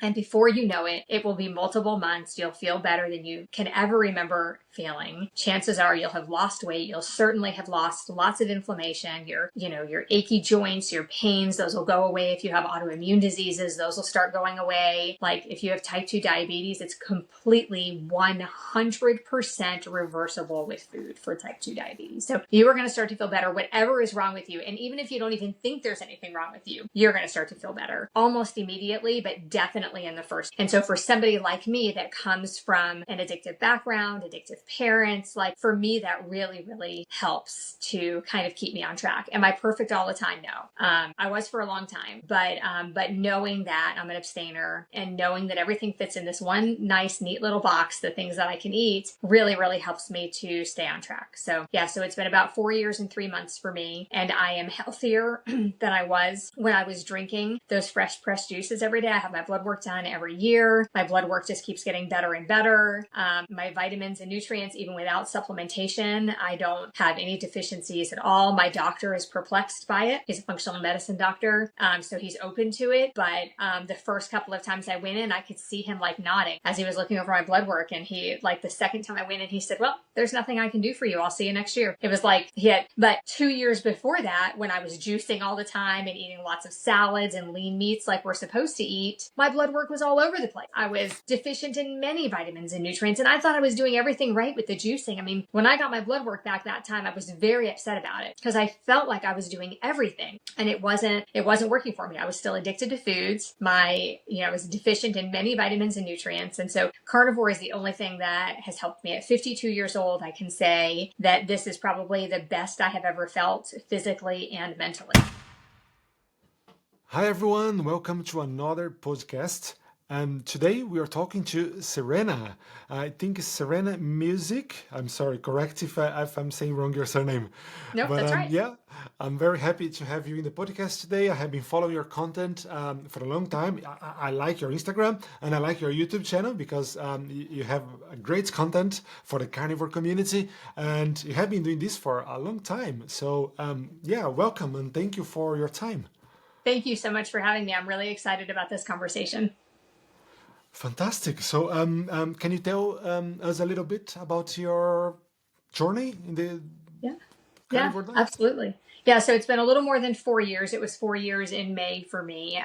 And before you know it, it will be multiple months. You'll feel better than you can ever remember feeling. Chances are you'll have lost weight. You'll certainly have lost lots of inflammation. Your achy joints, your pains, those will go away. If you have autoimmune diseases, those will start going away. Like if you have type 2 diabetes, it's completely 100% reversible with food for type 2 diabetes. So you are going to start to feel better, whatever is wrong with you. And even if you don't even think there's anything wrong with you, you're going to start to feel better almost immediately, but definitely in the first. And so for somebody like me that comes from an addictive background, addictive parents, like for me, that really, really helps to kind of keep me on track. Am I perfect all the time? No. I was for a long time, but knowing that I'm an abstainer and knowing that everything fits in this one nice, neat little box, the things that I can eat, really, really helps me to stay on track. So yeah, so it's been about 4 years and 3 months for me, and I am healthier than I was when I was drinking those fresh pressed juices every day. I have my blood work done every year. My blood work just keeps getting better and better. My vitamins and nutrients, even without supplementation, I don't have any deficiencies at all. My doctor is perplexed by it. He's a functional medicine doctor, so he's open to it. But the first couple of times I went in, I could see him like nodding as he was looking over my blood work. And he, like the second time I went in, he said, "Well, there's nothing I can do for you. I'll see you next year." It was like but 2 years before that, when I was juicing all the time and eating lots of salads and lean meats like we're supposed to eat, my blood work was all over the place. I was deficient in many vitamins and nutrients, and I thought I was doing everything right with the juicing. I mean, when I got my blood work back that time, I was very upset about it because I felt like I was doing everything and it wasn't working for me. I was still addicted to foods. I was deficient in many vitamins and nutrients. And so Carnivore is the only thing that has helped me. At 52 years old, I can say that this is probably the best I have ever felt physically and mentally. Hi everyone, welcome to another podcast. Today we are talking to Serena. I think it's Serena Musick. I'm sorry, correct if I'm saying wrong your surname. Nope, But that's right. yeah, I'm very happy to have you in the podcast today. I have been following your content for a long time. I like your Instagram and I like your YouTube channel because you have a great content for the carnivore community and you have been doing this for a long time. So yeah, welcome and thank you for your time. Thank you so much for having me. I'm really excited about this conversation. Fantastic. So, can you tell us a little bit about your journey in the Yeah. Yeah, carnivore diet? absolutely. Yeah, so it's been a little more than 4 years. It was 4 years in May for me.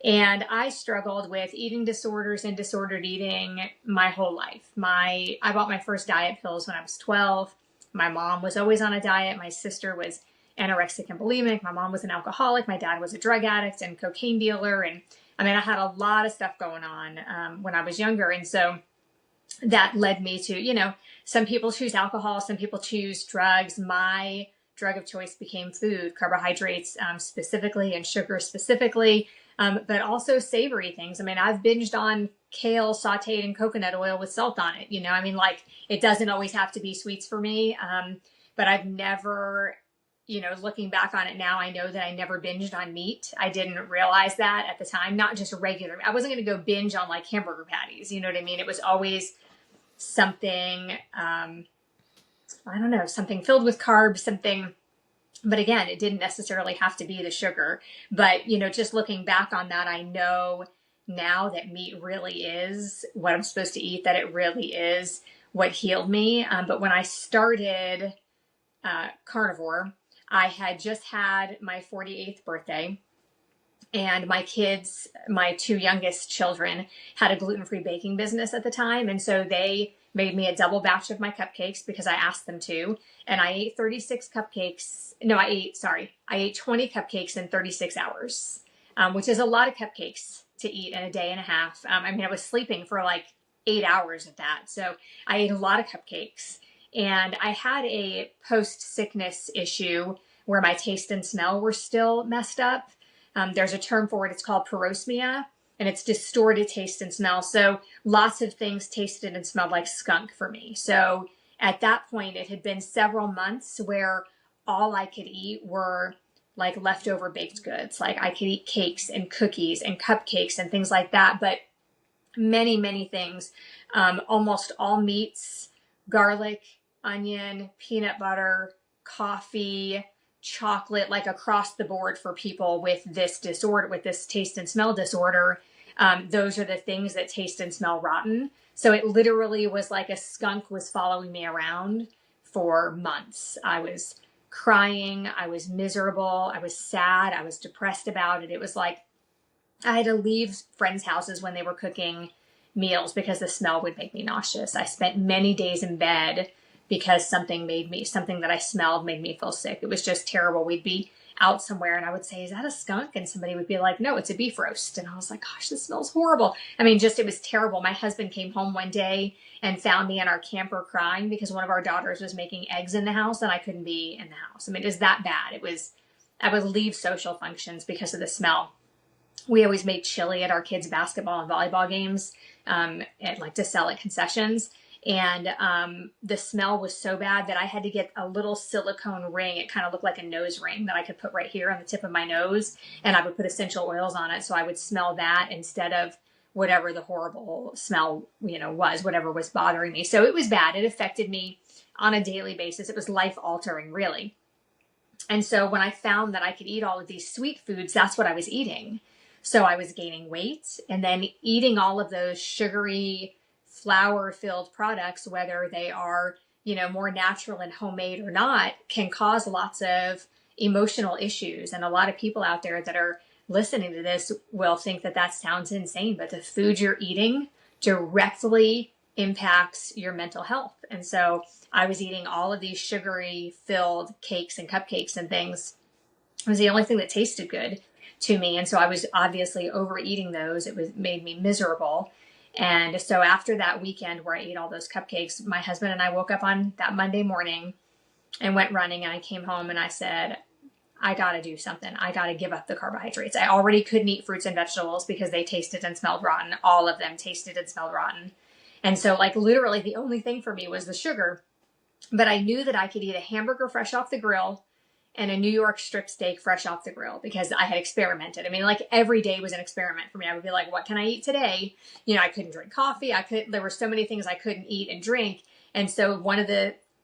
And I struggled with eating disorders and disordered eating my whole life. I bought my first diet pills when I was 12. My mom was always on a diet. My sister was anorexic and bulimic. My mom was an alcoholic. My dad was a drug addict and cocaine dealer. And I mean, I had a lot of stuff going on when I was younger. And so that led me to, some people choose alcohol, some people choose drugs. My drug of choice became food, carbohydrates specifically, and sugar specifically, but also savory things. I mean, I've binged on kale sauteed in coconut oil with salt on it. Like it doesn't always have to be sweets for me, but I've never, looking back on it now, I know that I never binged on meat. I didn't realize that at the time, not just regular. I wasn't going to go binge on like hamburger patties. You know what I mean? It was always something, I don't know, something filled with carbs, something, but again, it didn't necessarily have to be the sugar. But, just looking back on that, I know now that meat really is what I'm supposed to eat, that it really is what healed me. But when I started Carnivore, I had just had my 48th birthday. And my kids, my two youngest children, had a gluten-free baking business at the time. And so they made me a double batch of my cupcakes because I asked them to. And I ate 36 cupcakes. No, I ate 20 cupcakes in 36 hours, which is a lot of cupcakes to eat in a day and a half. I was sleeping for like 8 hours of that. So I ate a lot of cupcakes. And I had a post-sickness issue where my taste and smell were still messed up. There's a term for it. It's called parosmia, and it's distorted taste and smell. So lots of things tasted and smelled like skunk for me. So at that point, it had been several months where all I could eat were like leftover baked goods. Like I could eat cakes and cookies and cupcakes and things like that, but many, many things, almost all meats, garlic, onion, peanut butter, coffee, chocolate, like across the board for people with this disorder, with this taste and smell disorder. those are the things that taste and smell rotten. So it literally was like a skunk was following me around for months. I was crying. I was miserable. I was sad. I was depressed about it. It was like I had to leave friends' houses when they were cooking meals because the smell would make me nauseous. I spent many days in bed because something that I smelled made me feel sick. It was just terrible. We'd be out somewhere and I would say, is that a skunk? And somebody would be like, no, it's a beef roast. And I was like, gosh, this smells horrible. I mean, it was terrible. My husband came home one day and found me in our camper crying because one of our daughters was making eggs in the house and I couldn't be in the house. I mean, it was that bad. I would leave social functions because of the smell. We always made chili at our kids' basketball and volleyball games, to sell at concessions. And the smell was so bad that I had to get a little silicone ring. It kind of looked like a nose ring that I could put right here on the tip of my nose. And I would put essential oils on it. So I would smell that instead of whatever the horrible smell, whatever was bothering me. So it was bad. It affected me on a daily basis. It was life altering, really. And so when I found that I could eat all of these sweet foods, that's what I was eating. So I was gaining weight and then eating all of those sugary, flour-filled products, whether they are, more natural and homemade or not, can cause lots of emotional issues. And a lot of people out there that are listening to this will think that sounds insane, but the food you're eating directly impacts your mental health. And so I was eating all of these sugary filled cakes and cupcakes and things. It was the only thing that tasted good to me. And so I was obviously overeating those. Made me miserable. And so after that weekend where I ate all those cupcakes, my husband and I woke up on that Monday morning and went running. And I came home and I said, I got to do something. I got to give up the carbohydrates. I already couldn't eat fruits and vegetables because they tasted and smelled rotten. All of them tasted and smelled rotten. And so literally the only thing for me was the sugar. But I knew that I could eat a hamburger fresh off the grill and a New York strip steak fresh off the grill because I had experimented. I mean, every day was an experiment for me. I would be like, what can I eat today? I couldn't drink coffee. There were so many things I couldn't eat and drink. And so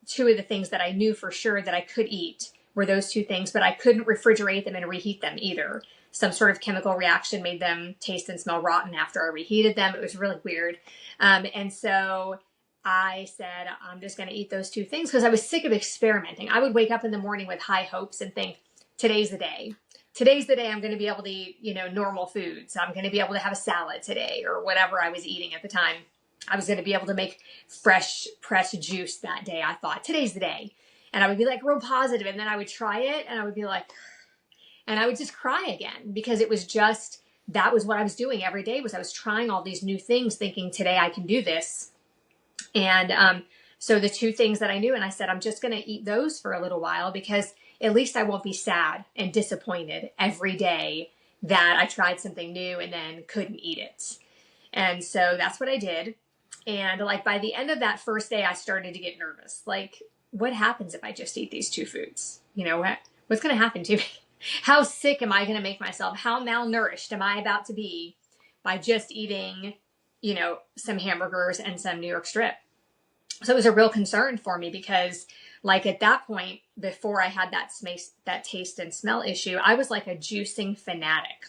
two of the things that I knew for sure that I could eat were those two things, but I couldn't refrigerate them and reheat them either. Some sort of chemical reaction made them taste and smell rotten after I reheated them. It was really weird. And so I said, I'm just going to eat those two things because I was sick of experimenting. I would wake up in the morning with high hopes and think, today's the day. Today's the day I'm going to be able to eat, normal foods. I'm going to be able to have a salad today or whatever I was eating at the time. I was going to be able to make fresh pressed juice that day. I thought, today's the day. And I would be real positive. And then I would try it and I would be and I would just cry again because it was that was what I was doing every day was I was trying all these new things thinking today I can do this. And so the two things that I knew, and I said, I'm just going to eat those for a little while because at least I won't be sad and disappointed every day that I tried something new and then couldn't eat it. And so that's what I did. And by the end of that first day, I started to get nervous. What happens if I just eat these two foods? What's going to happen to me? How sick am I going to make myself? How malnourished am I about to be by just eating some hamburgers and some New York strip. So it was a real concern for me because at that point, before I had that taste and smell issue, I was like a juicing fanatic.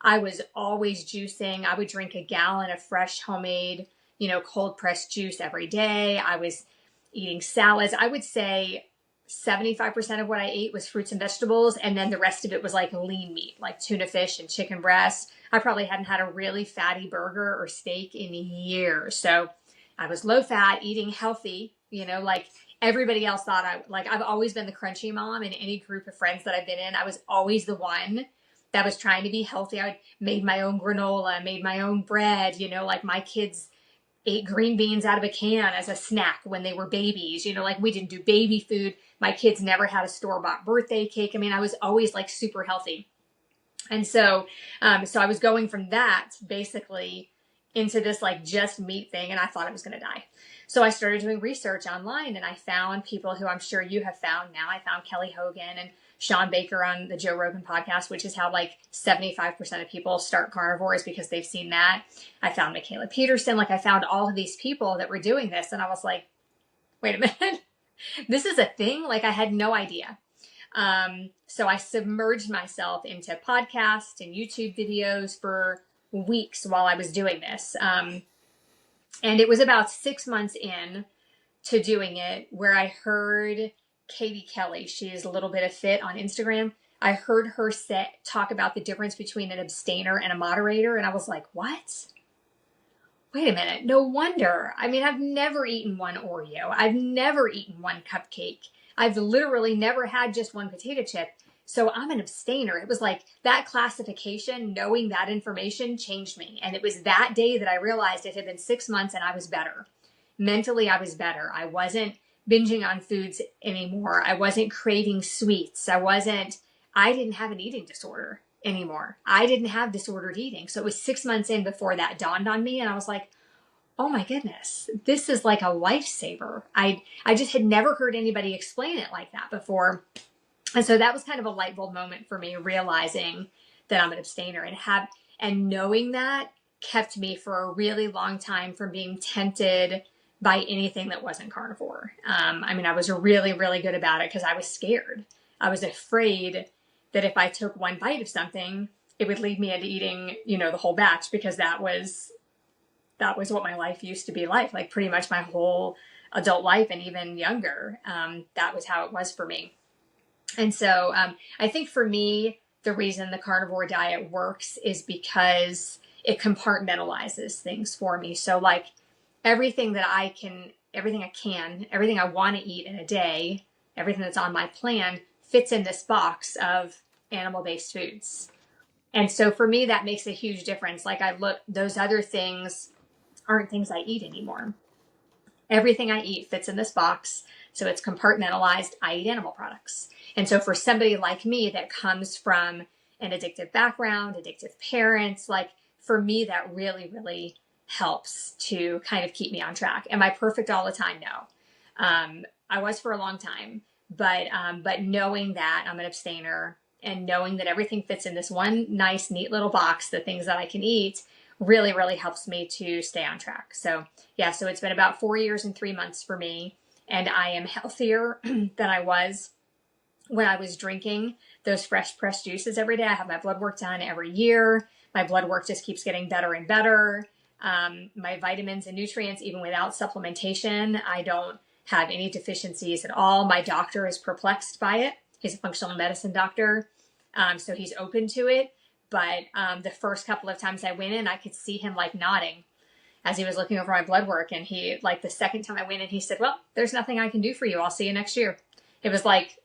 I was always juicing. I would drink a gallon of fresh homemade, cold pressed juice every day. I was eating salads. I would say 75% of what I ate was fruits and vegetables. And then the rest of it was lean meat, tuna fish and chicken breast. I probably hadn't had a really fatty burger or steak in years. So I was low fat, eating healthy, everybody else thought I've always been the crunchy mom in any group of friends that I've been in. I was always the one that was trying to be healthy. I made my own granola, made my own bread, my kids ate green beans out of a can as a snack when they were babies, we didn't do baby food. My kids never had a store-bought birthday cake. I mean, I was always super healthy. And so I was going from that basically into this just meat thing. And I thought I was going to die. So I started doing research online and I found people who I'm sure you have found now. I found Kelly Hogan and Sean Baker on the Joe Rogan podcast, which is how 75% of people start carnivores because they've seen that. I found Michaela Peterson. I found all of these people that were doing this. And I was like, wait a minute, this is a thing? I had no idea. So I submerged myself into podcasts and YouTube videos for weeks while I was doing this. And it was about 6 months in to doing it where I heard Katie Kelly, she's a little bit of fit on Instagram. I heard her talk about the difference between an abstainer and a moderator. And I was like, what? Wait a minute. No wonder. I mean, I've never eaten one Oreo. I've never eaten one cupcake. I've literally never had just one potato chip. So I'm an abstainer. It was like that classification, knowing that information changed me. And it was that day that I realized it had been 6 months and I was better. Mentally, I was better. I wasn't binging on foods anymore. I wasn't craving sweets. I didn't have an eating disorder anymore. I didn't have disordered eating. So it was 6 months in before that dawned on me. And I was like, oh my goodness, this is like a lifesaver. I just had never heard anybody explain it like that before. And so that was kind of a light bulb moment for me, realizing that I'm an abstainer, and knowing that kept me for a really long time from being tempted by anything that wasn't carnivore. I mean, I was really, really good about it because I was scared. I was afraid that if I took one bite of something, it would lead me into eating, the whole batch, because that was what my life used to be like pretty much my whole adult life and even younger. That was how it was for me. And so I think for me, the reason the carnivore diet works is because it compartmentalizes things for me. So like everything I want to eat in a day, everything that's on my plan fits in this box of animal-based foods. And so for me, that makes a huge difference. Like those other things aren't things I eat anymore. Everything I eat fits in this box. So it's compartmentalized. I eat animal products. And so for somebody like me that comes from an addictive background, addictive parents, like for me, that really, really helps to kind of keep me on track. Am I perfect all the time? No. I was for a long time, but knowing that I'm an abstainer and knowing that everything fits in this one nice, neat little box, the things that I can eat, really, really helps me to stay on track. So yeah, so it's been about 4 years and 3 months for me, and I am healthier than I was when I was drinking those fresh pressed juices every day. I have my blood work done every year. My blood work just keeps getting better and better. My vitamins and nutrients, even without supplementation, I don't have any deficiencies at all. My doctor is perplexed by it. He's a functional medicine doctor, so he's open to it. But the first couple of times I went in, I could see him like nodding as he was looking over my blood work. And he, like the second time I went in, he said, well, there's nothing I can do for you. I'll see you next year. It was like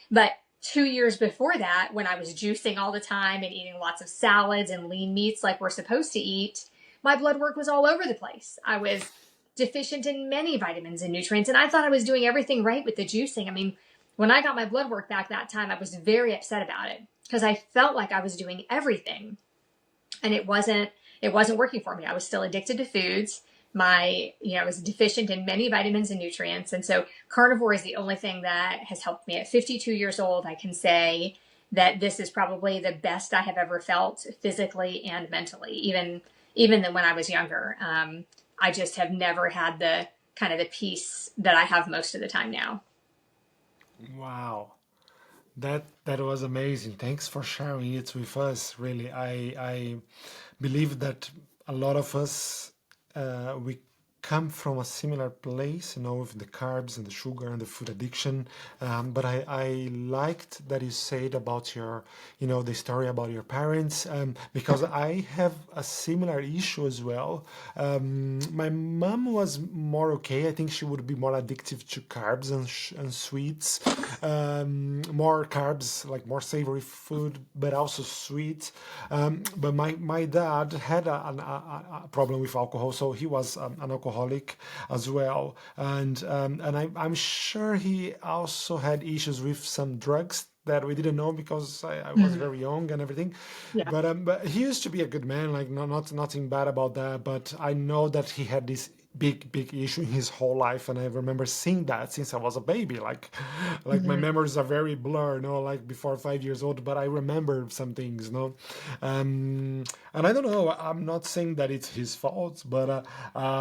but 2 years before that, when I was juicing all the time and eating lots of salads and lean meats like we're supposed to eat, my blood work was all over the place. I was deficient in many vitamins and nutrients, and I thought I was doing everything right with the juicing. I mean, when I got my blood work back that time, I was very upset about it because I felt like I was doing everything and it wasn't working for me. I was still addicted to foods. I was deficient in many vitamins and nutrients. And so carnivore is the only thing that has helped me. At 52 years old, I can say that this is probably the best I have ever felt physically and mentally, even than when I was younger. I just have never had the kind of the peace that I have most of the time now. Wow. That was amazing. Thanks for sharing it with us. Really, I believe that a lot of us we come from a similar place, with the carbs and the sugar and the food addiction. But I liked that you said about the story about your parents, because I have a similar issue as well. My mom was more okay. I think she would be more addictive to carbs and sweets, more carbs, like more savory food, but also sweet. But my dad had a problem with alcohol, so he was an alcoholic as well, and I'm sure he also had issues with some drugs that we didn't know because I was very young and everything. Yeah. But he used to be a good man, like nothing bad about that. But I know that he had this big issue in his whole life, and I remember seeing that since I was a baby. Like my memories are very blurred, like before 5 years old, but I remember some things, and I don't know. I'm not saying that it's his fault, but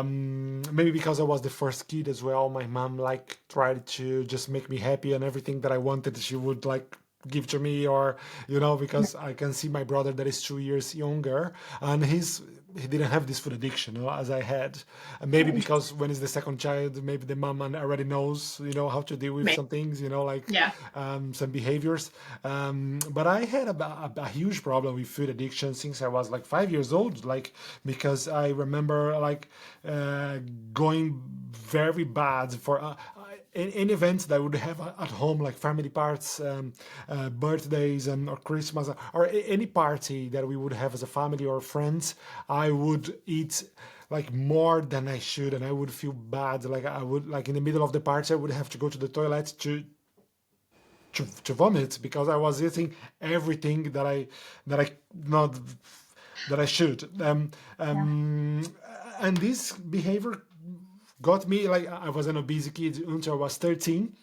maybe because I was the first kid as well. My mom tried to just make me happy, and everything that I wanted, she would give to me, or because I can see my brother that is 2 years younger, and he didn't have this food addiction, as I had. And maybe Right. because when it's the second child, maybe the mom already knows, how to deal with Right. some things, like Yeah. some behaviors. But I had a huge problem with food addiction since I was like 5 years old, like because I remember like going very bad for any events that I would have at home, like family parts, birthdays, and or Christmas, or any party that we would have as a family or friends. I would eat like more than I should, and I would feel bad. Like I would, like in the middle of the party, I would have to go to the toilet to vomit because I was eating everything that I not that I should. Yeah. And this behavior got me, like I was an obese kid until I was 13.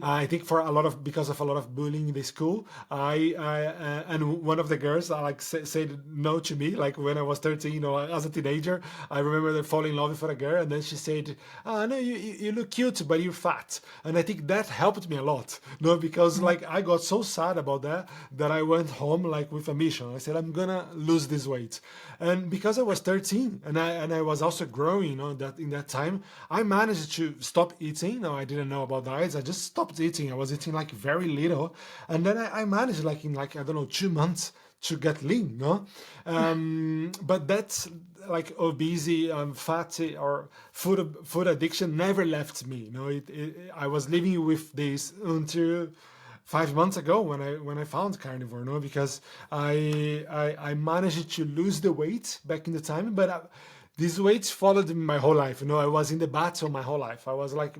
I think for a lot of because of a lot of bullying in the school, and one of the girls like said no to me. Like when I was 13, as a teenager, I remember that falling in love with a girl, and then she said, "Ah, no, you look cute, but you're fat." And I think that helped me a lot, because like I got so sad about that I went home like with a mission. I said I'm gonna lose this weight, and because I was 13 and I was also growing, that in that time I managed to stop eating. No, I didn't know about diets. I just stopped eating. I was eating like very little, and then I managed like in like I don't know 2 months to get lean. No, but that's like obesity, fatty or food addiction never left me. I was living with this until 5 months ago when I found Carnivore, because I managed to lose the weight back in the time, but these weights followed me my whole life. I was in the battle my whole life. I was like,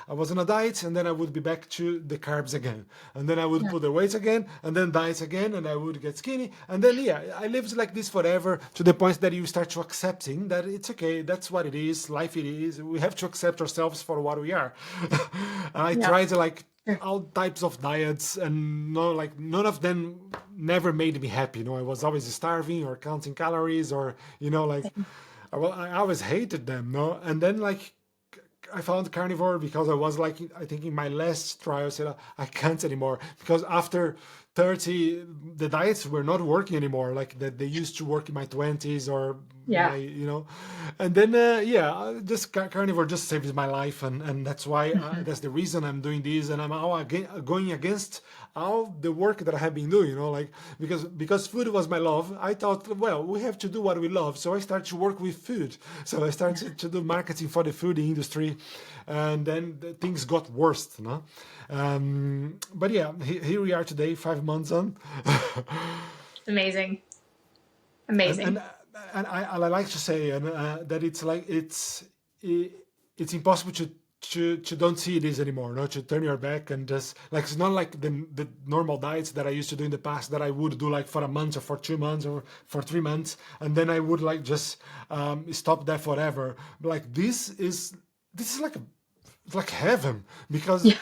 I was on a diet, and then I would be back to the carbs again, and then I would Yeah. put the weights again, and then diet again, and I would get skinny, and then I lived like this forever to the point that you start to accepting that it's okay. That's what it is. Life it is. We have to accept ourselves for what we are. And I Yeah. tried like Sure. all types of diets, and no, like none of them never made me happy. I was always starving or counting calories, or like I always hated them. No, and then like I found Carnivore because I was like, I think in my last trial, I said I can't anymore because after 30, the diets were not working anymore. Like that they used to work in my 20s or Yeah. my, and then just Carnivore just saved my life, and that's why Mhm. that's the reason I'm doing this, and I'm all going against all the work that I have been doing. Like because food was my love. I thought, well, we have to do what we love, so I started to work with food. So I started to do marketing for the food industry, and then things got worse. No, but yeah, here we are today, 5 months on. Amazing. and Amazing. and and I like to say that it's like it's impossible to don't see this anymore, no, to turn your back and just like it's not like the normal diets that I used to do in the past that I would do like for a month or for 2 months or for 3 months, and then I would like just stop there forever. Like this is like it's like heaven because Yeah.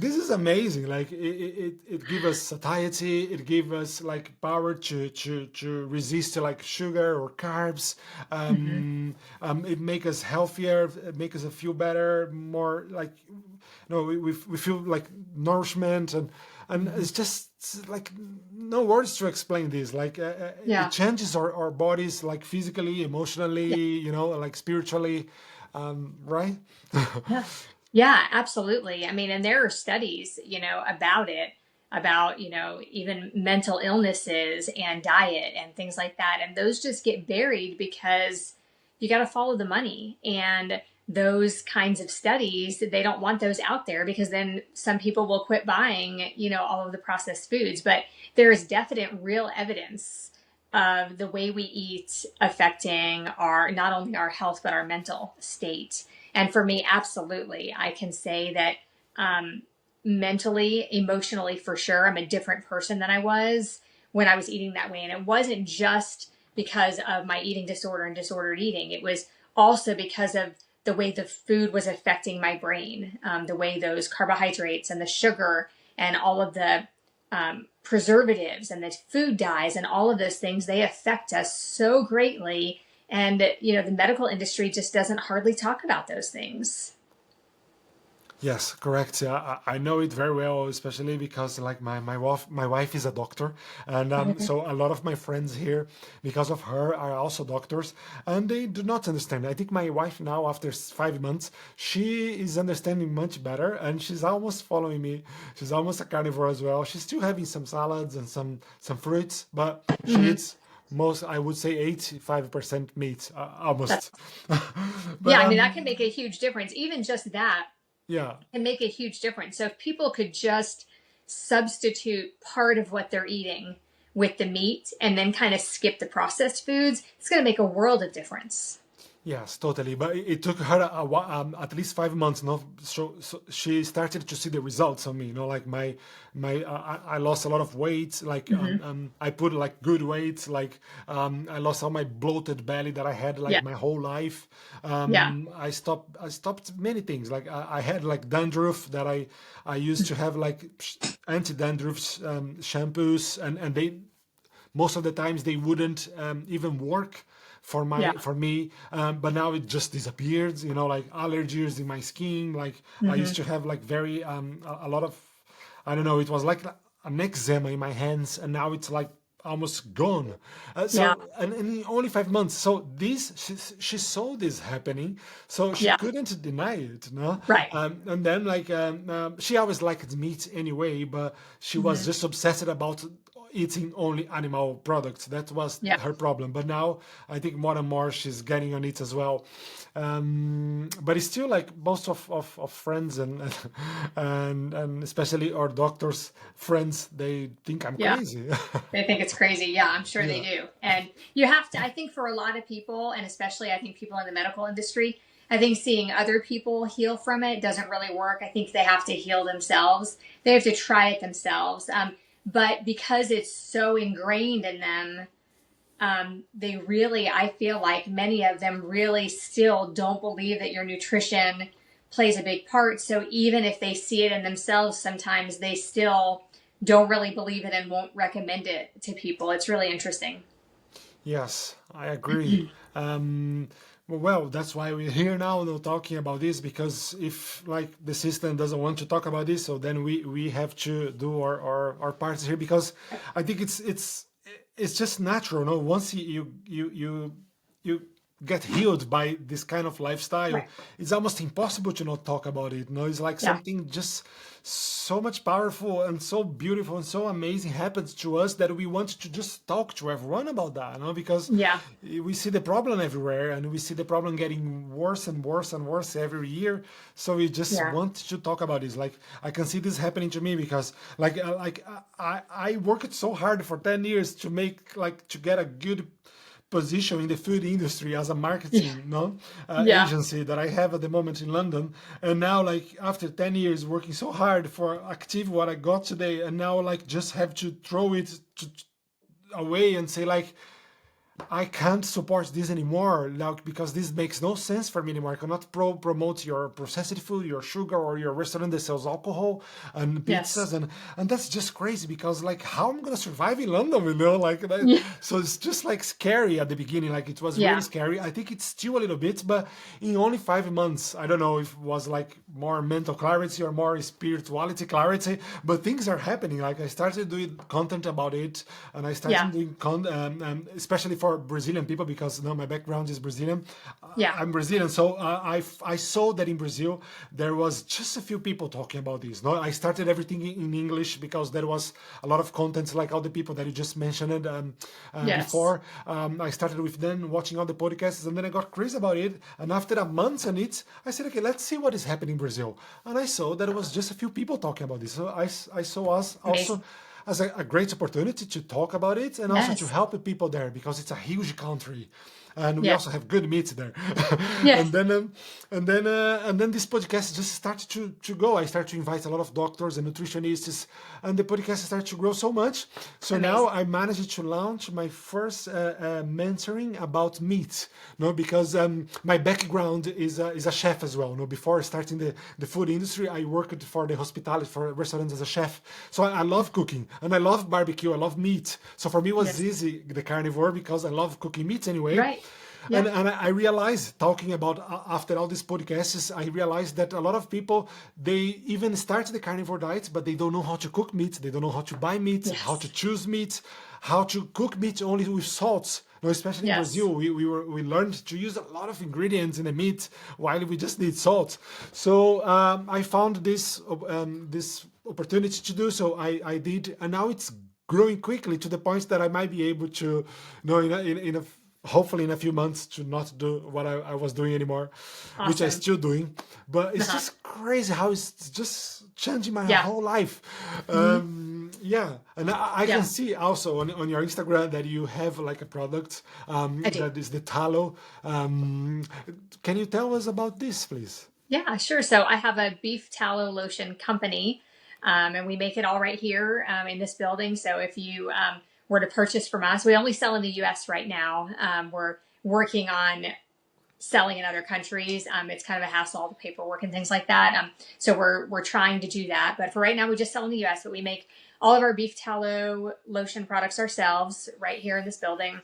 this is amazing. Like it gives us satiety, it gives us like power to resist to like sugar or carbs. Hmm. It make us healthier, it make us feel better, more like we feel like nourishment, and Hmm. it's just like no words to explain this. Like it Yeah. changes our bodies like physically, emotionally, Yeah. like spiritually, right? Yeah. Yeah, absolutely. I mean, and there are studies, about it, about, even mental illnesses and diet and things like that. And those just get buried because you got to follow the money. And those kinds of studies, they don't want those out there because then some people will quit buying, all of the processed foods. But there is definite real evidence of the way we eat affecting our not only our health but our mental state. And for me, absolutely, I can say that um, mentally, emotionally, for sure, I'm a different person than I was when I was eating that way. And it wasn't just because of my eating disorder and disordered eating, it was also because of the way the food was affecting my brain, the way those carbohydrates and the sugar and all of the preservatives and the food dyes and all of those things, they affect us so greatly. And, the medical industry just doesn't hardly talk about those things. Yes, correct. Yeah, I know it very well, especially because like my wife is a doctor, and Mhm. so a lot of my friends here, because of her, are also doctors, and they do not understand. I think my wife now, after 5 months, she is understanding much better, and she's almost following me. She's almost a carnivore as well. She's still having some salads and some fruits, but she Mhm. eats most, I would say, 85% meat, almost. That's, But yeah, I mean, that can make a huge difference. Even just that yeah. can make a huge difference. So if people could just substitute part of what they're eating with the meat and then kind of skip the processed foods, it's going to make a world of difference. Yes, totally. But it took her at least 5 months. No, so she started to see the results on me. Like I lost a lot of weight. Like Hmm. I put like good weight. Like I lost all my bloated belly that I had Yeah. like my whole life. Yeah. I stopped many things. Like I had like dandruff that I used to have like anti-dandruff shampoos, and they most of the times they wouldn't even work Yeah. for me, but now it just disappeared. Like allergies in my skin. Like I used Hmm. to have like very a lot of, I don't know, it was like an eczema in my hands, and now it's like almost gone. Yeah. So in only 5 months. So this she saw this happening, so she Yeah. couldn't deny it, no. Right. And then like she always liked meat anyway, but she was Hmm. just obsessed about eating only animal products. That was Yeah. her problem. But now I think more and more she's getting on it as well. But it's still like most of friends and especially our doctors friends, they think I'm Yeah. crazy. They think it's crazy. Yeah, I'm sure they Yeah. do. And you have to, I think for a lot of people, and especially I think people in the medical industry, I think seeing other people heal from it doesn't really work. I think they have to heal themselves. They have to try it themselves. But because it's so ingrained in them, they really, I feel like many of them really still don't believe that your nutrition plays a big part. So even if they see it in themselves, sometimes they still don't really believe it and won't recommend it to people. It's really interesting. Yes, I agree. Well, that's why we're here now, talking about this, because if like the system doesn't want to talk about this, so then we have to do our parts here, because I think it's just natural. No, once you get healed by this kind of lifestyle, Right. it's almost impossible to not talk about it. No, it's like Yeah. something just so much powerful and so beautiful and so amazing happens to us that we want to just talk to everyone about that, because Yeah. we see the problem everywhere, and we see the problem getting worse and worse and worse every year. So we just Yeah. want to talk about this. Like I can see this happening to me, because I worked so hard for 10 years to make, like, to get a good position in the food industry as a Yeah. marketing, no, Yeah. agency that I have at the moment in London. And now, like, after 10 years working so hard for achieve what I got today, and now like just have to throw it away and say like, I can't support this anymore now, because this makes no sense for me anymore. I cannot promote your processed food, your sugar, or your restaurant that sells alcohol and Yes. pizzas, and that's just crazy, because like how I'm gonna survive in London, like that. Yeah. So it's just like scary at the beginning. Like it was really Yeah. scary. I think it's still a little bit, but in only 5 months, I don't know if it was like more mental clarity or more spirituality clarity, but things are happening. Like I started doing content about it, and I started Yeah. doing especially for Brazilian people, because my background is Brazilian. Yeah. I'm Brazilian, so I saw that in Brazil there was just a few people talking about this. No, I started everything in English because there was a lot of content, like all the people that you just mentioned Yes. before. I started with them watching all the podcasts, and then I got crazy about it. And after a month on it, I said, okay, let's see what is happening in Brazil. And I saw that it was just a few people talking about this. So I saw us also Amazing. as a great opportunity to talk about it, and also to Yes. help the people there, because it's a huge country, and we Yeah. also have good meat there. Yes. And then this podcast just started to go. I started to invite a lot of doctors and nutritionists, and the podcast started to grow so much. So now Amazing. I managed to launch my first mentoring about meat. No, because my background is a chef as well. No, before starting the food industry, I worked for the hospitality, for restaurants as a chef. So I love cooking, and I love barbecue. I love meat. So for me, it was Yes. easy, the carnivore, because I love cooking meat anyway. Right. Yeah. And I realized, talking about after all these podcasts, I realized that a lot of people, they even start the carnivore diet, but they don't know how to cook meat. They don't know how to buy meat, how to Yes. choose meat, how to cook meat only with salts. No, especially in Yes. Brazil, we learned to use a lot of ingredients in the meat while we just need salt. So I found this opportunity to do so. I did, and now it's growing quickly to the point that I might be able to, in a hopefully in a few months, to not do what I was doing anymore, which I Awesome. still doing. But it's Uh-huh. just crazy how it's just changing my Yeah. whole life. Hmm. Yeah, and I can Yeah. see also on your Instagram that you have like a product I do. that is the tallow. Can you tell us about this, please? Yeah, sure. So I have a beef tallow lotion company, and we make it all right here in this building. So if you were to purchase from us, we only sell in the U.S. right now. We're working on selling in other countries. It's kind of a hassle, all the paperwork and things like that. So we're trying to do that. But for right now, we just sell in the U.S. But we make all of our beef tallow lotion products ourselves right here in this building.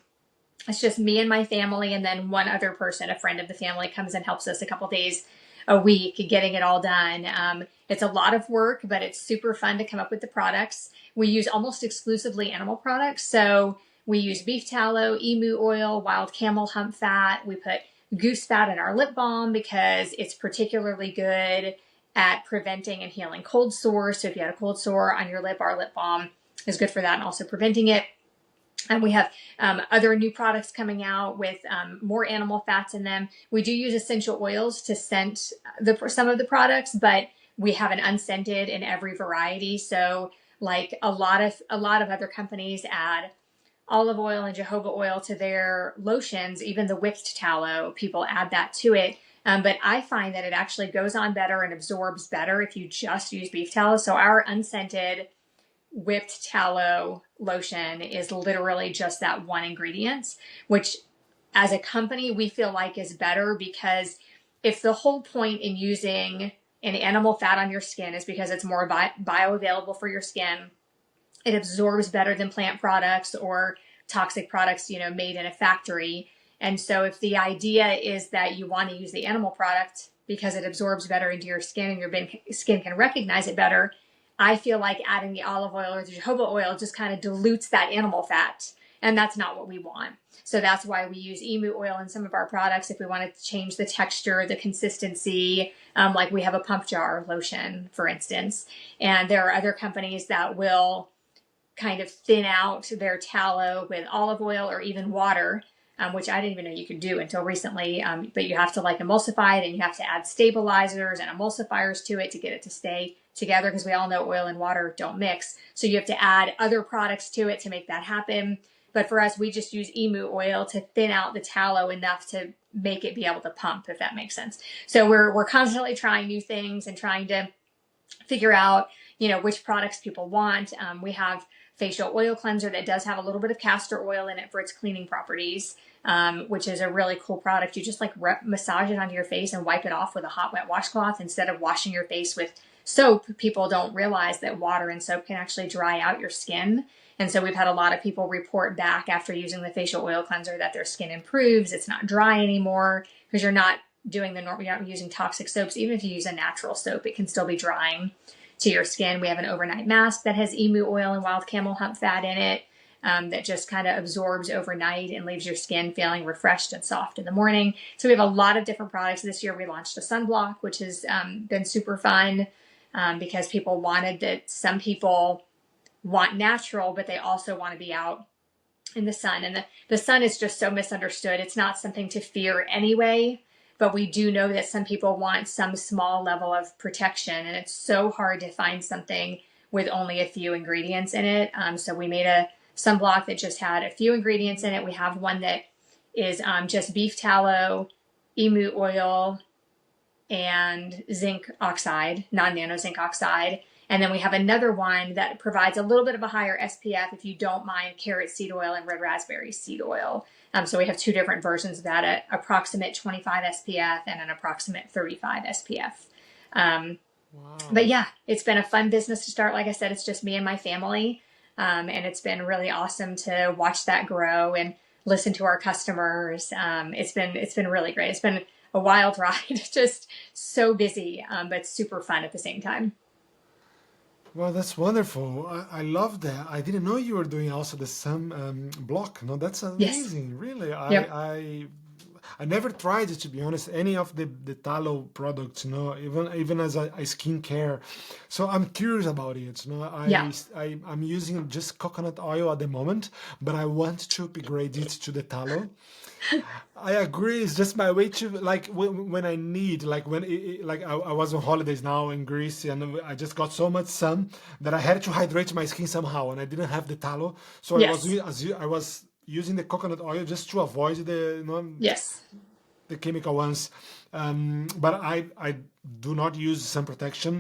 It's just me and my family, and then one other person, a friend of the family, comes and helps us a couple days a week getting it all done. It's a lot of work, but it's super fun to come up with the products. We use almost exclusively animal products. So we use beef tallow, emu oil, wild camel hump fat. We put goose fat in our lip balm because it's particularly good at preventing and healing cold sores. So if you had a cold sore on your lip, our lip balm is good for that and also preventing it. And we have other new products coming out with more animal fats in them. We do use essential oils to scent some of the products, but we have an unscented in every variety. So, like a lot of other companies add olive oil and jojoba oil to their lotions, even the whipped tallow, people add that to it. But I find that it actually goes on better and absorbs better if you just use beef tallow. So our unscented whipped tallow lotion is literally just that one ingredient, which as a company we feel like is better, because if the whole point in using an animal fat on your skin is because it's more bioavailable for your skin, it absorbs better than plant products or toxic products, made in a factory. And so if the idea is that you want to use the animal product because it absorbs better into your skin and your skin can recognize it better, I feel like adding the olive oil or the jojoba oil just kind of dilutes that animal fat. And that's not what we want. So that's why we use emu oil in some of our products if we want to change the texture, the consistency. Like we have a pump jar lotion, for instance. And there are other companies that will kind of thin out their tallow with olive oil or even water, which I didn't even know you could do until recently. But you have to like emulsify it, and you have to add stabilizers and emulsifiers to it to get it to stay together, because we all know oil and water don't mix. So you have to add other products to it to make that happen. But for us, we just use emu oil to thin out the tallow enough to make it be able to pump, if that makes sense. So we're constantly trying new things and trying to figure out, which products people want. We have facial oil cleanser that does have a little bit of castor oil in it for its cleaning properties, which is a really cool product. You just like massage it onto your face and wipe it off with a hot, wet washcloth instead of washing your face with soap. People don't realize that water and soap can actually dry out your skin. And so we've had a lot of people report back after using the facial oil cleanser that their skin improves. It's not dry anymore because you're not doing you're not using toxic soaps. Even if you use a natural soap, it can still be drying to your skin. We have an overnight mask that has emu oil and wild camel hump fat in it, that just kind of absorbs overnight and leaves your skin feeling refreshed and soft in the morning. So we have a lot of different products. This year we launched a sunblock, which has been super fun, because people wanted that. Some people want natural, but they also want to be out in the sun. And the sun is just so misunderstood. It's not something to fear anyway, but we do know that some people want some small level of protection, and it's so hard to find something with only a few ingredients in it. So we made a sunblock that just had a few ingredients in it. We have one that is just beef tallow, emu oil, and zinc oxide, non-nano zinc oxide. And then we have another one that provides a little bit of a higher SPF if you don't mind carrot seed oil and red raspberry seed oil. So we have two different versions of that, an approximate 25 SPF and an approximate 35 SPF. But Wow. yeah, it's been a fun business to start. Like I said, it's just me and my family. And it's been really awesome to watch that grow. And listen to our customers. It's been really great. It's been a wild ride, just so busy, but super fun at the same time. Well, that's wonderful. I love that. I didn't know you were doing also the sun block. No, that's Yes. amazing. Really, Yep. I never tried it, to be honest, any of the tallow products. Even as a skincare. So I'm curious about it. Yeah. I'm using just coconut oil at the moment, but I want to upgrade it to the tallow. I agree. It's just my way to like when I need like like I was on holidays now in Greece and I just got so much sun that I had to hydrate my skin somehow and I didn't have the tallow, so Yes. I was using the coconut oil just to avoid Yes. the chemical ones. But I do not use sun protection.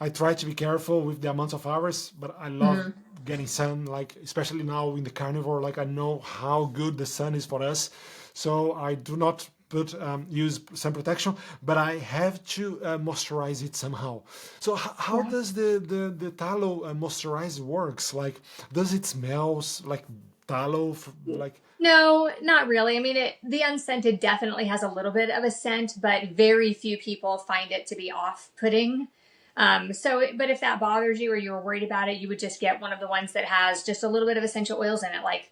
I try to be careful with the amount of hours, but I love Mhm. getting sun, like especially now in the carnivore. Like I know how good the sun is for us, so I do not put use sun protection, but I have to moisturize it somehow. So how Yeah. does the tallow moisturize works? Like, does it smells like tallow? Like, No, not really. I mean, the unscented definitely has a little bit of a scent, but very few people find it to be off-putting. But if that bothers you or you were worried about it, you would just get one of the ones that has just a little bit of essential oils in it, like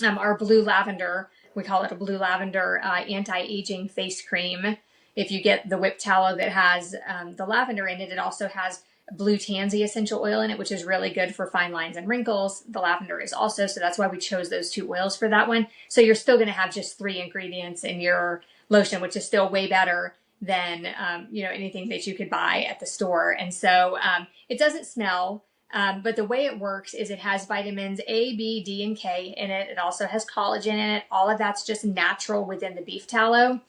our blue lavender. We call it a blue lavender anti-aging face cream. If you get the whipped tallow that has the lavender in it, it also has blue tansy essential oil in it, which is really good for fine lines and wrinkles. The lavender is also, so that's why we chose those two oils for that one. So you're still going to have just three ingredients in your lotion, which is still way better than anything that you could buy at the store. And so it doesn't smell. But the way it works is it has vitamins A, B, D, and K in it. It also has collagen in it. All of that's just natural within the beef tallow.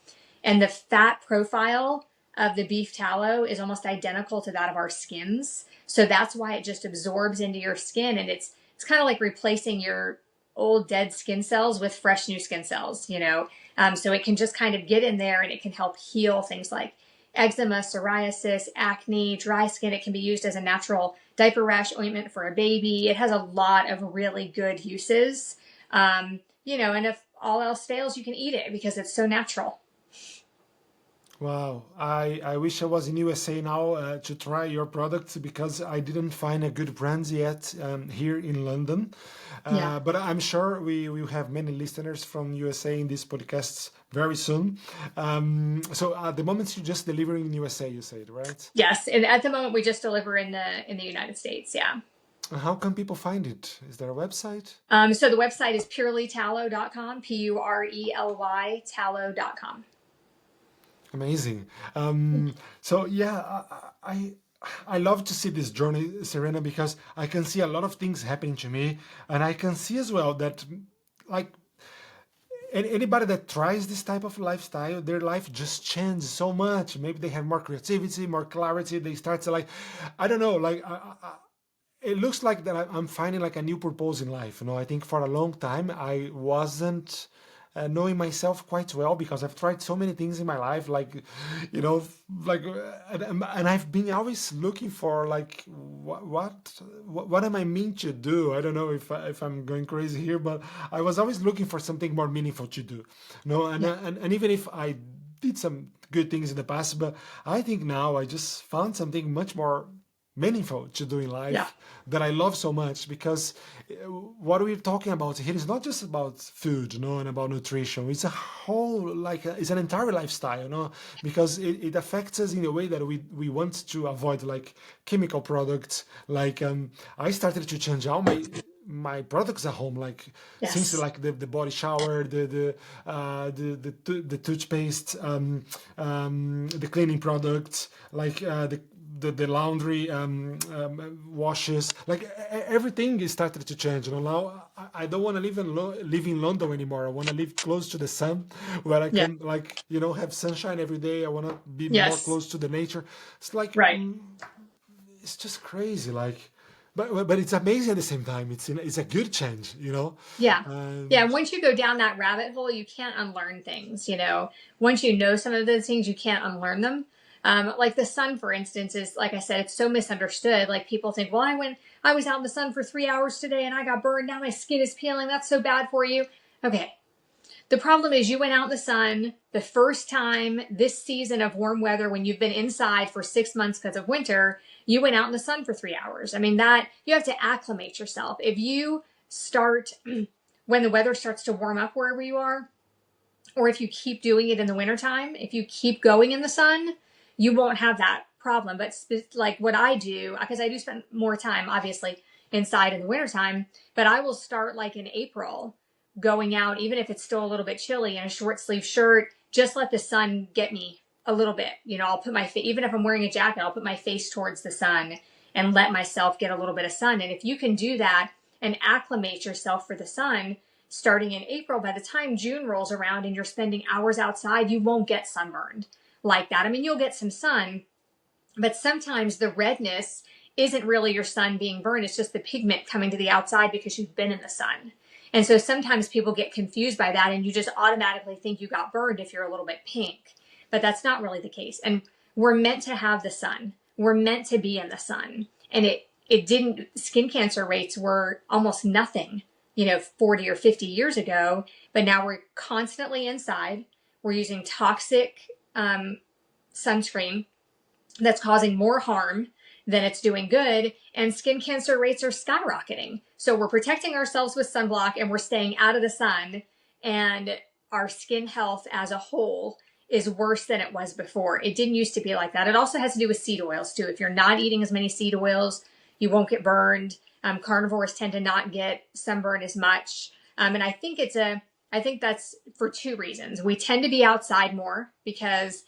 And the fat profile of the beef tallow is almost identical to that of our skins. So that's why it just absorbs into your skin. And it's kind of like replacing your old dead skin cells with fresh new skin cells. So it can just kind of get in there and it can help heal things like eczema, psoriasis, acne, dry skin. It can be used as a natural diaper rash ointment for a baby. It has a lot of really good uses. And if all else fails, you can eat it because it's so natural. wow, I wish I was in USA now to try your product because I didn't find a good brand yet here in London. Yeah. But I'm sure we will have many listeners from USA in these podcasts very soon. So at the moment you just delivering in USA, you said, right? Yes. And at the moment, we just deliver in the United States. Yeah. How can people find it? Is there a website? So the website is purelytallow.com, Purely tallow.com. Amazing. So yeah, I love to see this journey, Serena, because I can see a lot of things happening to me, and I can see as well that like anybody that tries this type of lifestyle, their life just changes so much. Maybe they have more creativity, more clarity. They start to like, I don't know, like it looks like that I'm finding like a new purpose in life. I think for a long time I wasn't knowing myself quite well because I've tried so many things in my life, like you know, like and I've been always looking for like what am I meant to do? I don't know if I'm going crazy here, but I was always looking for something more meaningful to do. No, Yeah. and even if I did some good things in the past, but I think now I just found something much more meaningful to do in Yeah. life that I love so much because what we're talking about here is not just about food, and about nutrition. It's a whole, like, it's an entire lifestyle, because it affects us in a way that we want to avoid, like, chemical products. Like, I started to change all my products at home, like since Yes. like the body shower, the toothpaste, the cleaning products, like the laundry washes, like everything is started to change. Now I don't want to live in London anymore. I want to live close to the sun, where I Yeah. can, like, have sunshine every day. I want to be more Yes. close to the nature. It's like, Right. it's just crazy, like, but it's amazing at the same time. It's a good change. Yeah. Yeah. And Once you go down that rabbit hole, you can't unlearn things. Once you know some of those things, you can't unlearn them. Like the sun, for instance, is, like I said, it's so misunderstood. Like people think, well, I was out in the sun for 3 hours today and I got burned. Now my skin is peeling. That's so bad for you. Okay. The problem is you went out in the sun the first time this season of warm weather, when you've been inside for 6 months because of winter, you went out in the sun for 3 hours. I mean, that you have to acclimate yourself. If you start when the weather starts to warm up wherever you are, or if you keep doing it in the wintertime, if you keep going in the sun, you won't have that problem. But like what I do, because I do spend more time, obviously, inside in the wintertime, but I will start like in April going out, even if it's still a little bit chilly, in a short sleeve shirt, just let the sun get me a little bit. You know, I'll put my face, even if I'm wearing a jacket, I'll put my face towards the sun and let myself get a little bit of sun. And if you can do that and acclimate yourself for the sun, starting in April, by the time June rolls around and you're spending hours outside, you won't get sunburned like that. I mean, you'll get some sun, but sometimes the redness isn't really your sun being burned. It's just the pigment coming to the outside because you've been in the sun. And so sometimes people get confused by that, and you just automatically think you got burned if you're a little bit pink. But that's not really the case. And we're meant to have the sun. We're meant to be in the sun. And it didn't, skin cancer rates were almost nothing, 40 or 50 years ago. But now we're constantly inside. We're using toxic sunscreen that's causing more harm than it's doing good, and skin cancer rates are skyrocketing. So we're protecting ourselves with sunblock and we're staying out of the sun, and our skin health as a whole is worse than it was before. It didn't used to be like that. It also has to do with seed oils too. If you're not eating as many seed oils, you won't get burned. Carnivores tend to not get sunburn as much. And I think that's for two reasons. We tend to be outside more because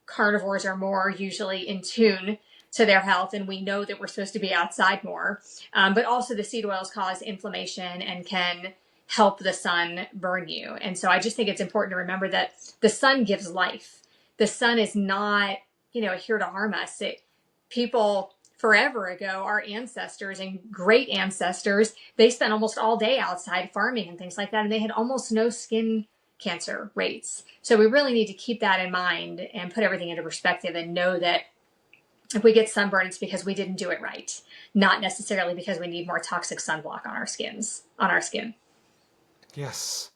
carnivores are more usually in tune to their health, and we know that we're supposed to be outside more. But also the seed oils cause inflammation and can help the sun burn you. And so I just think it's important to remember that the sun gives life. The sun is not, here to harm us. People forever ago, our ancestors and great ancestors, they spent almost all day outside farming and things like that, and they had almost no skin cancer rates. So we really need to keep that in mind and put everything into perspective and know that if we get sunburn, it's because we didn't do it right, not necessarily because we need more toxic sunblock on our skin. Yes,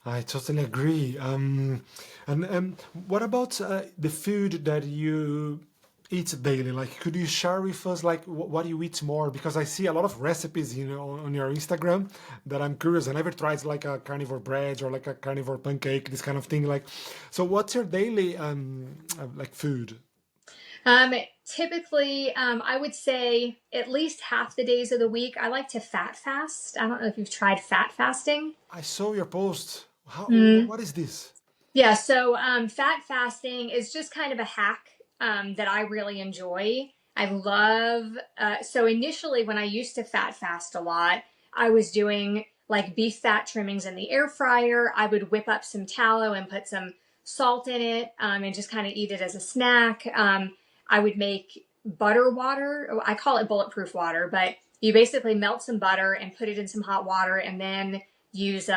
I totally agree. And what about the food that you eat daily? Like, could you share with us, like, what you eat more? Because I see a lot of recipes, on your Instagram that I'm curious. I never tried like a carnivore bread or like a carnivore pancake, this kind of thing. Like, so what's your daily like food? Typically, I would say at least half the days of the week, I like to fat fast. I don't know if you've tried fat fasting. I saw your post. Mm. What is this? Yeah, so fat fasting is just kind of a hack that I really enjoy. I love, so initially when I used to fat fast a lot, I was doing like beef fat trimmings in the air fryer. I would whip up some tallow and put some salt in it and just kind of eat it as a snack. I would make butter water. I call it bulletproof water, but you basically melt some butter and put it in some hot water and then use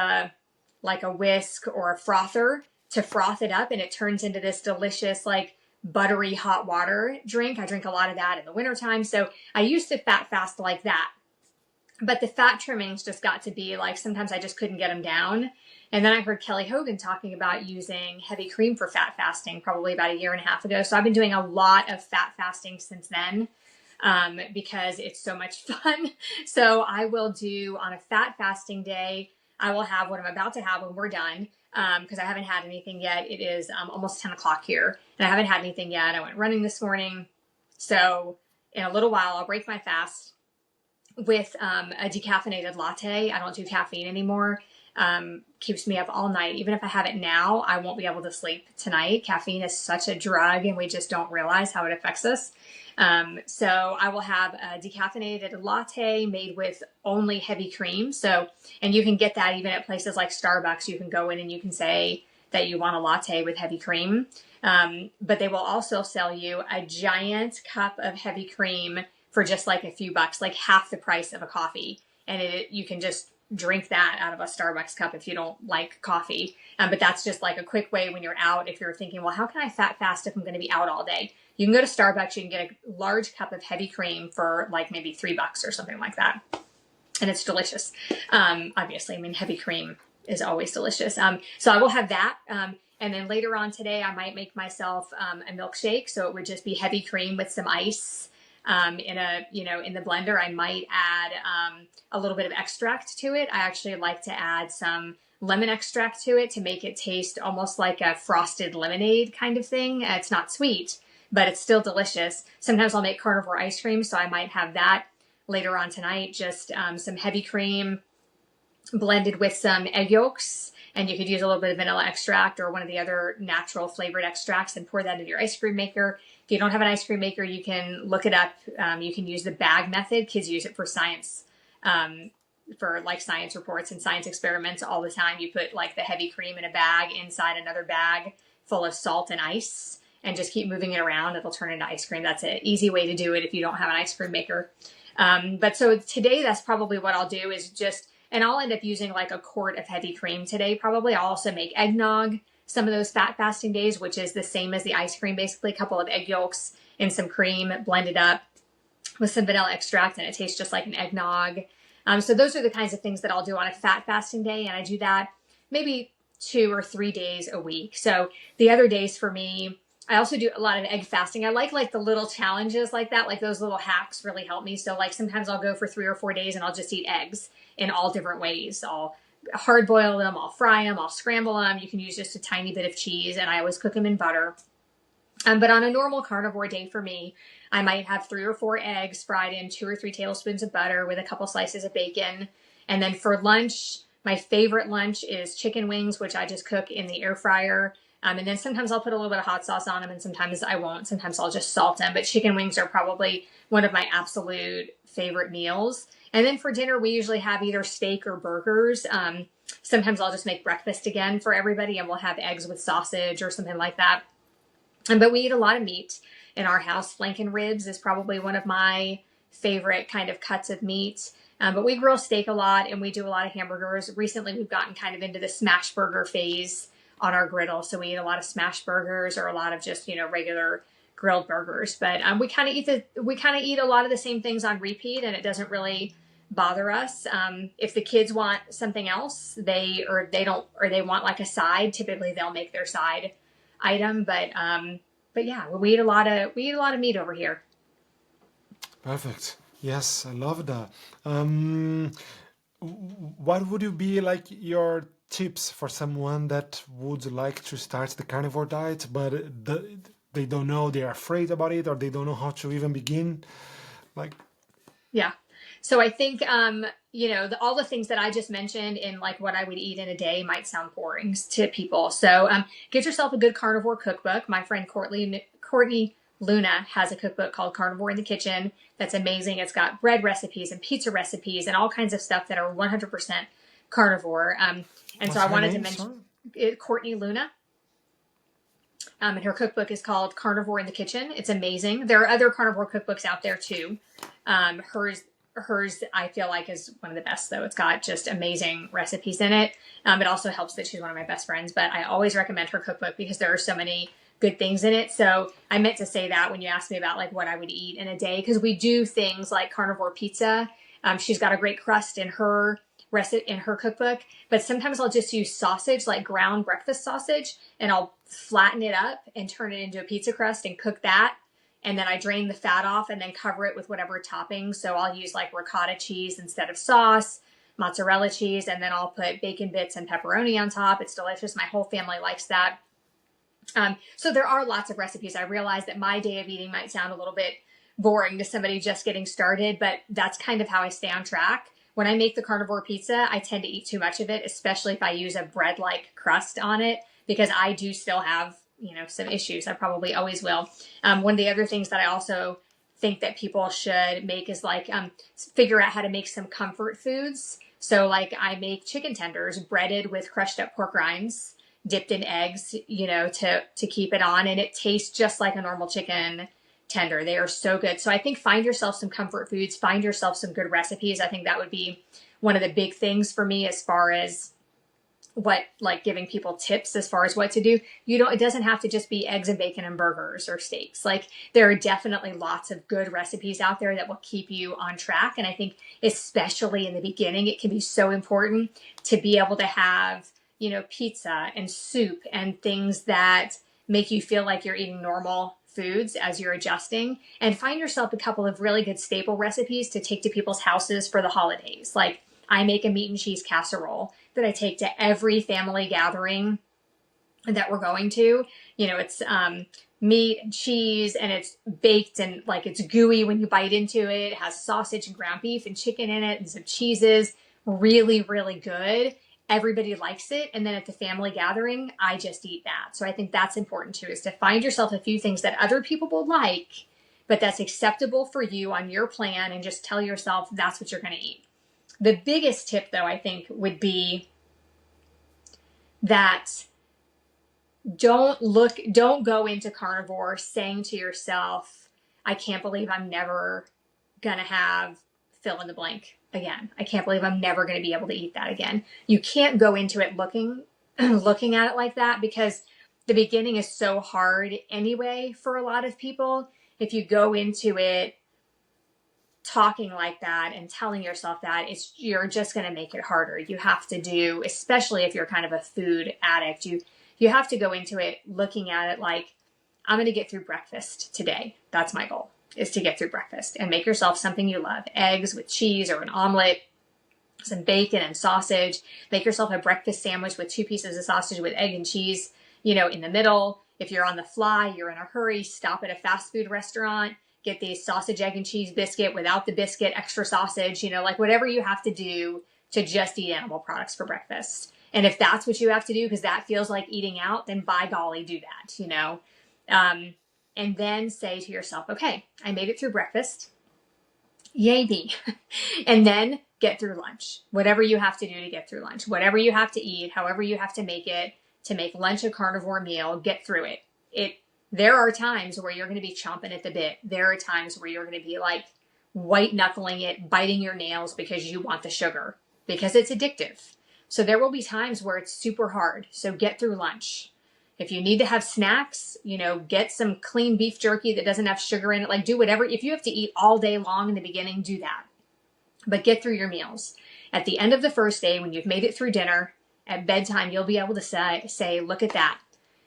like a whisk or a frother to froth it up, and it turns into this delicious, like buttery hot water drink. I drink a lot of that in the wintertime. So I used to fat fast like that. But the fat trimmings just got to be like, sometimes I just couldn't get them down. And then I heard Kelly Hogan talking about using heavy cream for fat fasting probably about a year and a half ago. So I've been doing a lot of fat fasting since then because it's so much fun. So I will do, on a fat fasting day, I will have what I'm about to have when we're done because I haven't had anything yet. It is almost 10 o'clock here and I haven't had anything yet. I went running this morning. So in a little while, I'll break my fast with a decaffeinated latte. I don't do caffeine anymore. Keeps me up all night. Even if I have it now, I won't be able to sleep tonight. Caffeine is such a drug and we just don't realize how it affects us. So I will have a decaffeinated latte made with only heavy cream. So, and you can get that even at places like Starbucks. You can go in and you can say that you want a latte with heavy cream. But they will also sell you a giant cup of heavy cream for just like a few bucks, like half the price of a coffee. And you can just drink that out of a Starbucks cup if you don't like coffee. But that's just like a quick way when you're out. If you're thinking, well, how can I fat fast if I'm going to be out all day? You can go to Starbucks. You can get a large cup of heavy cream for like maybe $3 or something like that. And it's delicious. Obviously, I mean, heavy cream is always delicious. So I will have that. And then later on today, I might make myself a milkshake. So it would just be heavy cream with some ice in the blender. I might add a little bit of extract to it. I actually like to add some lemon extract to it to make it taste almost like a frosted lemonade kind of thing. It's not sweet, but it's still delicious. Sometimes I'll make carnivore ice cream, so I might have that later on tonight. Just some heavy cream blended with some egg yolks, and you could use a little bit of vanilla extract or one of the other natural flavored extracts and pour that into your ice cream maker. If you don't have an ice cream maker, you can look it up. You can use the bag method. Kids use it for science, for like science reports and science experiments all the time. You put like the heavy cream in a bag inside another bag full of salt and ice and just keep moving it around. It'll turn into ice cream. That's an easy way to do it if you don't have an ice cream maker. But so today, that's probably what I'll do is just, and I'll end up using like a quart of heavy cream today. Probably I'll also make eggnog some of those fat fasting days, which is the same as the ice cream, basically a couple of egg yolks and some cream blended up with some vanilla extract, and it tastes just like an eggnog. So those are the kinds of things that I'll do on a fat fasting day. And I do that maybe 2 or 3 days a week. So the other days for me, I also do a lot of egg fasting. I like the little challenges like that, like those little hacks really help me. So like sometimes I'll go for 3 or 4 days and I'll just eat eggs in all different ways. I'll hard boil them, I'll fry them, I'll scramble them. You can use just a tiny bit of cheese, and I always cook them in butter. But on a normal carnivore day for me, I might have 3 or 4 eggs fried in 2 or 3 tablespoons of butter with a couple slices of bacon. And then for lunch, my favorite lunch is chicken wings, which I just cook in the air fryer. And then sometimes I'll put a little bit of hot sauce on them, and sometimes I won't. Sometimes I'll just salt them. But chicken wings are probably one of my absolute favorite meals. And then for dinner, we usually have either steak or burgers. Sometimes I'll just make breakfast again for everybody, and we'll have eggs with sausage or something like that. But we eat a lot of meat in our house. Flanken ribs is probably one of my favorite kind of cuts of meat. But we grill steak a lot, and we do a lot of hamburgers. Recently, we've gotten kind of into the smash burger phase on our griddle. So we eat a lot of smash burgers or a lot of just, regular grilled burgers. But we kind of eat a lot of the same things on repeat, and it doesn't really bother us. If the kids want something else, they want like a side, typically they'll make their side item. But yeah, we eat a lot of meat over here. Perfect. Yes, I love that. What would you be like your tips for someone that would like to start the carnivore diet, but they don't know, they're afraid about it, or they don't know how to even begin? Yeah. So I think, all the things that I just mentioned in like what I would eat in a day might sound boring to people. So get yourself a good carnivore cookbook. My friend Courtney Luna has a cookbook called Carnivore in the Kitchen. That's amazing. It's got bread recipes and pizza recipes and all kinds of stuff that are 100% carnivore. So I wanted to mention Courtney Luna. And her cookbook is called Carnivore in the Kitchen. It's amazing. There are other carnivore cookbooks out there too. Hers I feel like is one of the best though. It's got just amazing recipes in it. It also helps that she's one of my best friends, but I always recommend her cookbook because there are so many good things in it. So I meant to say that when you asked me about like what I would eat in a day, because we do things like carnivore pizza. She's got a great crust in her cookbook, but sometimes I'll just use sausage, like ground breakfast sausage, and I'll flatten it up and turn it into a pizza crust and cook that. And then I drain the fat off and then cover it with whatever toppings. So I'll use like ricotta cheese instead of sauce, mozzarella cheese, and then I'll put bacon bits and pepperoni on top. It's delicious. My whole family likes that. So there are lots of recipes. I realize that my day of eating might sound a little bit boring to somebody just getting started, but that's kind of how I stay on track. When I make the carnivore pizza, I tend to eat too much of it, especially if I use a bread-like crust on it, because I do still have, some issues. I probably always will. One of the other things that I also think that people should make is like figure out how to make some comfort foods. So like I make chicken tenders breaded with crushed up pork rinds, dipped in eggs, to keep it on, and it tastes just like a normal chicken tender. They are so good. So I think find yourself some comfort foods, find yourself some good recipes. I think that would be one of the big things for me as far as what, like giving people tips as far as what to do. It doesn't have to just be eggs and bacon and burgers or steaks. Like there are definitely lots of good recipes out there that will keep you on track. And I think especially in the beginning, it can be so important to be able to have, pizza and soup and things that make you feel like you're eating normal foods as you're adjusting, and find yourself a couple of really good staple recipes to take to people's houses for the holidays. Like I make a meat and cheese casserole that I take to every family gathering that we're going to. It's meat and cheese, and it's baked and like it's gooey when you bite into it. It has sausage and ground beef and chicken in it and some cheeses. Really, really good. Everybody likes it. And then at the family gathering, I just eat that. So I think that's important too, is to find yourself a few things that other people will like, but that's acceptable for you on your plan, and just tell yourself that's what you're going to eat. The biggest tip, though, I think would be that don't go into carnivore saying to yourself, I can't believe I'm never going to have fill in the blank again. I can't believe I'm never going to be able to eat that again. You can't go into it looking at it like that, because the beginning is so hard anyway for a lot of people. If you go into it talking like that and telling yourself that, you're just going to make it harder. You have to do, especially if you're kind of a food addict, you have to go into it looking at it like, I'm going to get through breakfast today. That's my goal, is to get through breakfast, and make yourself something you love. Eggs with cheese or an omelet, some bacon and sausage. Make yourself a breakfast sandwich with 2 pieces of sausage with egg and cheese, in the middle. If you're on the fly, you're in a hurry, stop at a fast food restaurant, get the sausage, egg, and cheese biscuit without the biscuit, extra sausage, like whatever you have to do to just eat animal products for breakfast. And if that's what you have to do, because that feels like eating out, then by golly, do that, and then say to yourself, okay, I made it through breakfast. Yay me. And then get through lunch. Whatever you have to do to get through lunch, whatever you have to eat, however you have to make lunch a carnivore meal, get through it. There are times where you're going to be chomping at the bit. There are times where you're going to be like white knuckling it, biting your nails because you want the sugar, because it's addictive. So there will be times where it's super hard. So get through lunch. If you need to have snacks, get some clean beef jerky that doesn't have sugar in it. Like do whatever. If you have to eat all day long in the beginning, do that. But get through your meals. At the end of the first day, when you've made it through dinner, at bedtime, you'll be able to say, look at that.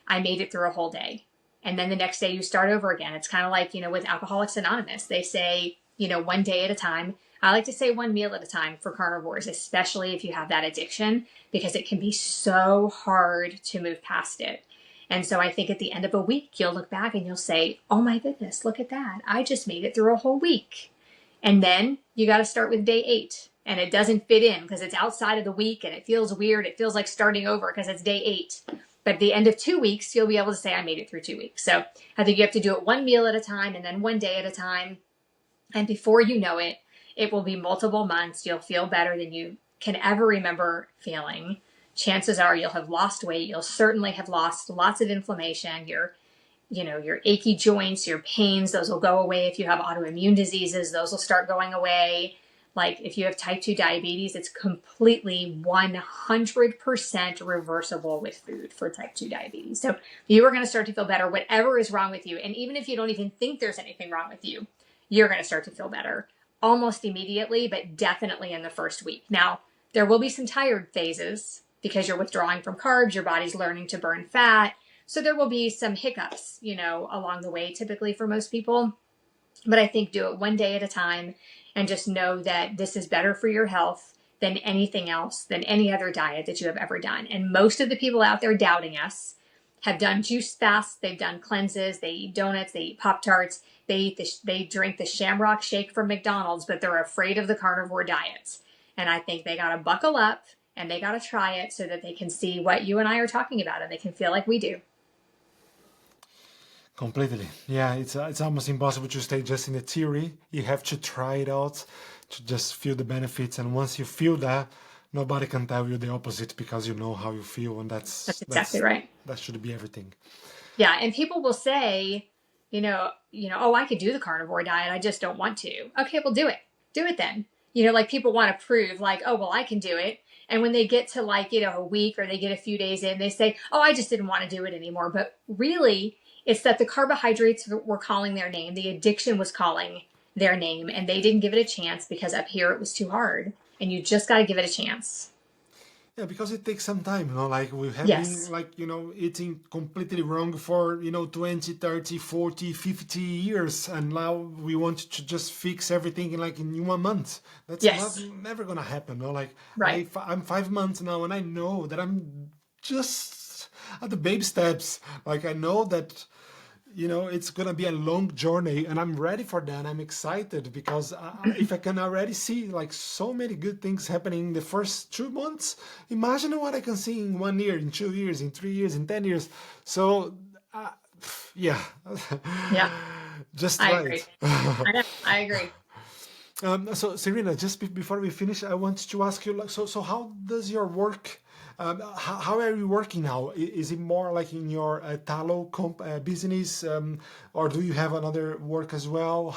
I made it through a whole day. And then the next day you start over again. It's kind of like, with Alcoholics Anonymous. They say, one day at a time. I like to say one meal at a time for carnivores, especially if you have that addiction, because it can be so hard to move past it. And so I think at the end of a week, you'll look back and you'll say, oh my goodness, look at that. I just made it through a whole week. And then you got to start with day 8. And it doesn't fit in because it's outside of the week and it feels weird. It feels like starting over because it's day 8. But at the end of 2 weeks, you'll be able to say, I made it through 2 weeks. So I think you have to do it one meal at a time and then one day at a time. And before you know it, it will be multiple months. You'll feel better than you can ever remember feeling. Chances are you'll have lost weight. You'll certainly have lost lots of inflammation. Your achy joints, your pains, those will go away. If you have autoimmune diseases, those will start going away. Like if you have type 2 diabetes, it's completely 100% reversible with food for type 2 diabetes. So you are going to start to feel better, whatever is wrong with you. And even if you don't even think there's anything wrong with you, you're going to start to feel better almost immediately, but definitely in the first week. Now, there will be some tired phases because you're withdrawing from carbs, your body's learning to burn fat. So there will be some hiccups, along the way, typically for most people. But I think do it one day at a time and just know that this is better for your health than anything else, than any other diet that you have ever done. And most of the people out there doubting us have done juice fasts, they've done cleanses, they eat donuts, they eat Pop-Tarts, they drink the Shamrock Shake from McDonald's, but they're afraid of the carnivore diets. And I think they got to buckle up and they got to try it so that they can see what you and I are talking about and they can feel like we do. Completely. Yeah, it's almost impossible to stay just in the theory. You have to try it out to just feel the benefits. And once you feel that, nobody can tell you the opposite because you know how you feel. And That's exactly right. That should be everything. Yeah. And people will say, oh, I could do the carnivore diet. I just don't want to. Okay, well, do it. Do it then. like people want to prove like, oh, well, I can do it. And when they get to like, a week or they get a few days in, they say, oh, I just didn't want to do it anymore. But really, it's that the carbohydrates were calling their name. The addiction was calling their name, and they didn't give it a chance because up here it was too hard. And you just got to give it a chance. Yeah, because it takes some time, like we have been Yes. like, eating completely wrong for, 20, 30, 40, 50 years. And now we want to just fix everything in 1 month. That's not Yes. never gonna happen. Like Right. I'm 5 months now and I know that I'm just at the baby steps. Like I know that it's gonna be a long journey, and I'm ready for that. I'm excited because if I can already see like so many good things happening in the first 2 months, imagine what I can see in 1 year, in 2 years, in 3 years, in 10 years. So, yeah, Yeah. just I right. agree. I know. I agree. So Serena, just before we finish, I want to ask you, like, so how does your work? How are you working now? Is it more like in your tallow business, or do you have another work as well?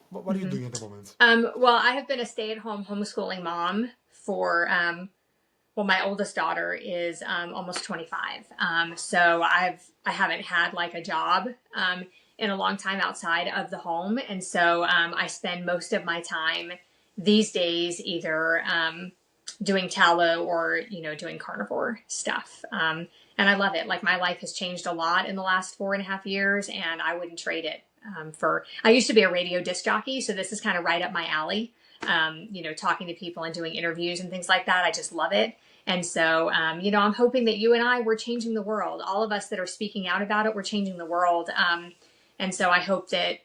What are you Hmm. doing at the moment? Well, I have been a stay-at-home homeschooling mom for well, my oldest daughter is almost 25. So I haven't had like a job in a long time outside of the home, and so I spend most of my time these days either doing tallow or doing carnivore stuff. And I love it. Like my life has changed a lot in the last 4.5 years, and I wouldn't trade it for. I used to be a radio disc jockey, so this is kind of right up my alley. Talking to people and doing interviews and things like that. I just love it. And so, I'm hoping that you and I, we're changing the world. All of us that are speaking out about it, we're changing the world. And so I hope that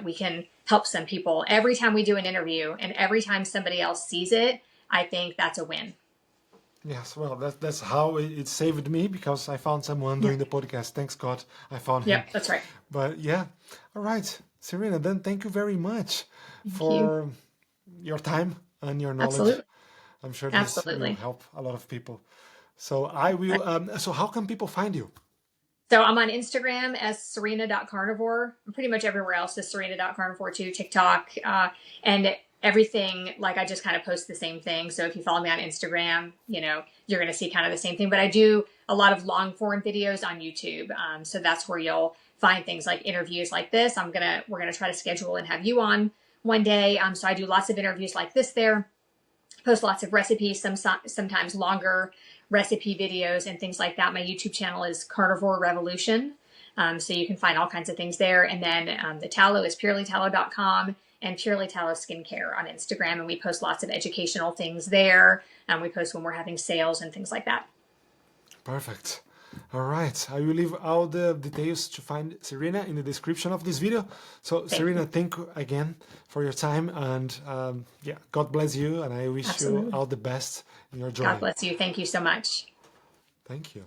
we can help some people every time we do an interview and every time somebody else sees it. I think that's a win. Yes, well, that's how it saved me because I found someone Yeah. doing the podcast. Thanks God, I found him. Yep, that's right. But yeah, all right, Serena. Then thank you very much Thank you. for your time and your knowledge. Absolutely. I'm sure this will Absolutely. help a lot of people. So I will. So how can people find you? So I'm on Instagram as serena.carnivore. I'm pretty much everywhere else as serena.carnivore too, TikTok, and everything. Like I just kind of post the same thing. So if you follow me on Instagram, you're going to see kind of the same thing. But I do a lot of long form videos on YouTube. So that's where you'll find things like interviews like this. We're gonna try to schedule and have you on one day. So I do lots of interviews like this there. Post lots of recipes, sometimes longer recipe videos and things like that. My YouTube channel is Carnivore Revolution. So you can find all kinds of things there. And then the tallow is purelytallow.com and Purely Tallow Skincare on Instagram. And we post lots of educational things there. We post when we're having sales and things like that. Perfect. All right. I will leave all the details to find Serena in the description of this video. So, Thank Serena, you. thank you again for your time. And yeah, God bless you. And I wish you Absolutely. all the best in your God journey. bless you. Thank you so much. Thank you.